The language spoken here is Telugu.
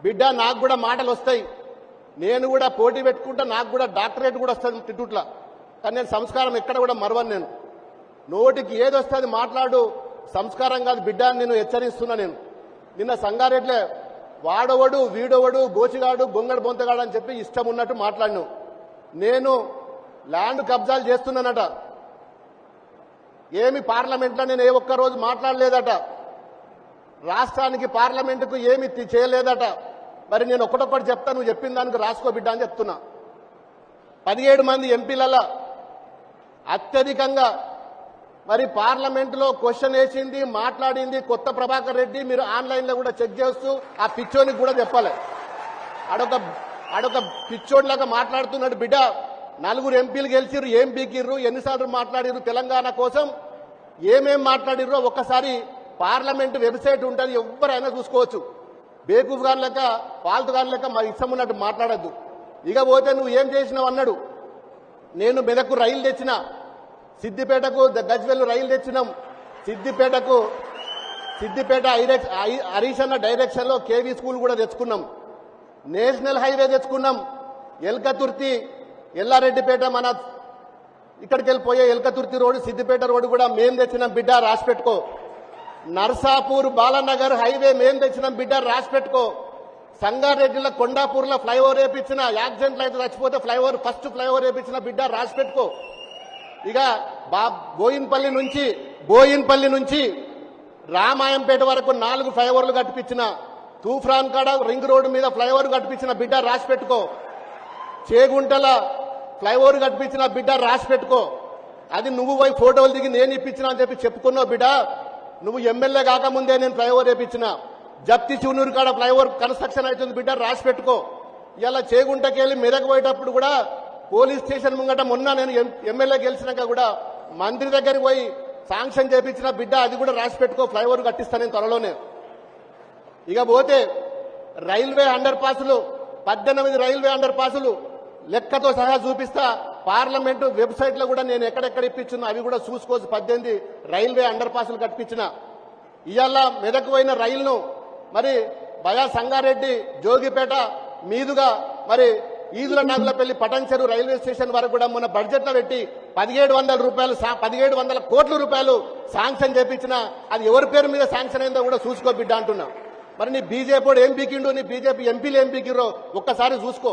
బిడ్డ నాకు కూడా మాటలు వస్తాయి, నేను కూడా పోటీ పెట్టుకుంటా, నాకు కూడా డాక్టరేట్ కూడా వస్తుంది తిట్టుట్లా. కానీ నేను సంస్కారం ఎక్కడ కూడా మరవను. నేను నోటికి ఏది వస్తుంది మాట్లాడు, సంస్కారం కాదు బిడ్డ అని నేను హెచ్చరిస్తున్నా. నేను నిన్న సంగారెడ్లే వాడవడు వీడవడు గోచిగాడు గొంగడు బొంతగాడు అని చెప్పి ఇష్టం ఉన్నట్టు మాట్లాడినావు. నేను ల్యాండ్ కబ్జాలు చేస్తున్నానట, ఏమి పార్లమెంట్లో నేను ఏ ఒక్క రోజు మాట్లాడలేదట, రాష్ట్రానికి పార్లమెంటుకు ఏమి చేయలేదట. మరి నేను ఒకటొక్కటి చెప్తా, నువ్వు చెప్పిన దానికి రాసుకో బిడ్డ అని చెప్తున్నా. 17 మంది ఎంపీలలో అత్యధికంగా మరి పార్లమెంటులో క్వశ్చన్ వేసింది మాట్లాడింది కొత్త ప్రభాకర్ రెడ్డి. మీరు ఆన్లైన్లో కూడా చెక్ చేస్తూ ఆ పిచ్చోనికి కూడా చెప్పాలి. ఆడొక పిచ్చోడిలాగా మాట్లాడుతున్నాడు. బిడ్డ 4 ఎంపీలు గెలిచిర్రు, ఏం బీకిర్రు, ఎన్నిసార్లు మాట్లాడిర్రు తెలంగాణ కోసం, ఏమేం మాట్లాడిర్రో ఒక్కసారి పార్లమెంటు వెబ్సైట్ ఉంటుంది, ఎవరైనా చూసుకోవచ్చు. బేకూఫ్ గాని లెక్క ఫాల్తు గాని లెక్క మా ఇష్టం ఉన్నట్టు మాట్లాడద్దు. ఇక పోతే నువ్వు ఏం చేసినావు అన్నాడు. నేను మెదకు రైలు తెచ్చిన, సిద్దిపేటకు గజ్వెల్ రైలు తెచ్చినాం, సిద్దిపేట హరీష్ అన్న డైరెక్షన్ లో కేవీ స్కూల్ కూడా తెచ్చుకున్నాం, నేషనల్ హైవే తెచ్చుకున్నాం, ఎల్కతుర్తి ఎల్లారెడ్డిపేట మన ఇక్కడికి వెళ్ళిపోయే ఎల్కతుర్తి రోడ్డు సిద్దిపేట రోడ్డు కూడా మేం తెచ్చినాం బిడ్డ రాసి పెట్టుకో. నర్సాపూర్ బాలానగర్ హైవే మేం తెచ్చినాం బిడ్డ రాసి పెట్టుకో. సంగారెడ్డిలో కొండాపూర్లో ఫ్లైఓవర్ వేయించిన, యాక్సిడెంట్లు అయితే చచ్చిపోతే ఫస్ట్ ఫ్లైఓవర్ వేయించిన బిడ్డ రాసి పెట్టుకో. ఇక బోయిన్పల్లి నుంచి రామాయంపేట వరకు 4 ఫ్లైఓవర్లు కట్టిపించిన, తూఫ్రాన్ కాడ రింగ్ రోడ్డు మీద ఫ్లైఓవర్ కట్టిపించిన బిడ్డ రాసి పెట్టుకో. చేగుంటల ఫ్లైఓవర్ కట్టిపించిన బిడ్డ రాసి పెట్టుకో. అది నువ్వు పోయి ఫోటోలు దిగి నేను ఇప్పించిన అని చెప్పి చెప్పుకున్నావు బిడ్డ. నువ్వు ఎమ్మెల్యే కాకముందే నేను ఫ్లైఓవర్ వేయించిన, జప్తి చూనూరు కాడ ఫ్లైఓవర్ కన్స్ట్రక్షన్ అవుతుంది బిడ్డ రాసి పెట్టుకో. ఇలా చేగుంటకి వెళ్ళి మెదక్ పోయేటప్పుడు కూడా పోలీస్ స్టేషన్ ముంగట మొన్న నేను ఎమ్మెల్యే గెలిచినాక కూడా మంత్రి దగ్గరికి పోయి శాంక్షన్ చేయించిన బిడ్డ, అది కూడా రాసి పెట్టుకో. ఫ్లైఓవర్ కట్టిస్తాను నేను త్వరలోనే. ఇక పోతే రైల్వే అండర్ పాసులు 18 రైల్వే అండర్ పాసులు లెక్కతో సహా చూపిస్తా. పార్లమెంటు వెబ్సైట్ లో కూడా నేను ఎక్కడెక్కడ ఇప్పించిన అవి కూడా చూసుకోవచ్చు. 18 రైల్వే అండర్ పాసులు కట్టించిన. ఇవాళ మెదకు పోయిన రైలును మరి బయా సంగారెడ్డి జోగిపేట మీదుగా మరి ఈదుల నాగులపల్లి పటంచెరు రైల్వే స్టేషన్ వరకు కూడా మొన్న బడ్జెట్ లో పెట్టి 1700 కోట్ల రూపాయలు శాంక్షన్ చేపించిన. అది ఎవరి పేరు మీద శాంక్షన్ అయిందో కూడా చూసుకో బిడ్డ అంటున్నా. మరి నీ బీజేపీ ఏం పీకిండు, నీ బీజేపీ ఎంపీలు ఏం పీకిరో ఒక్కసారి చూసుకో.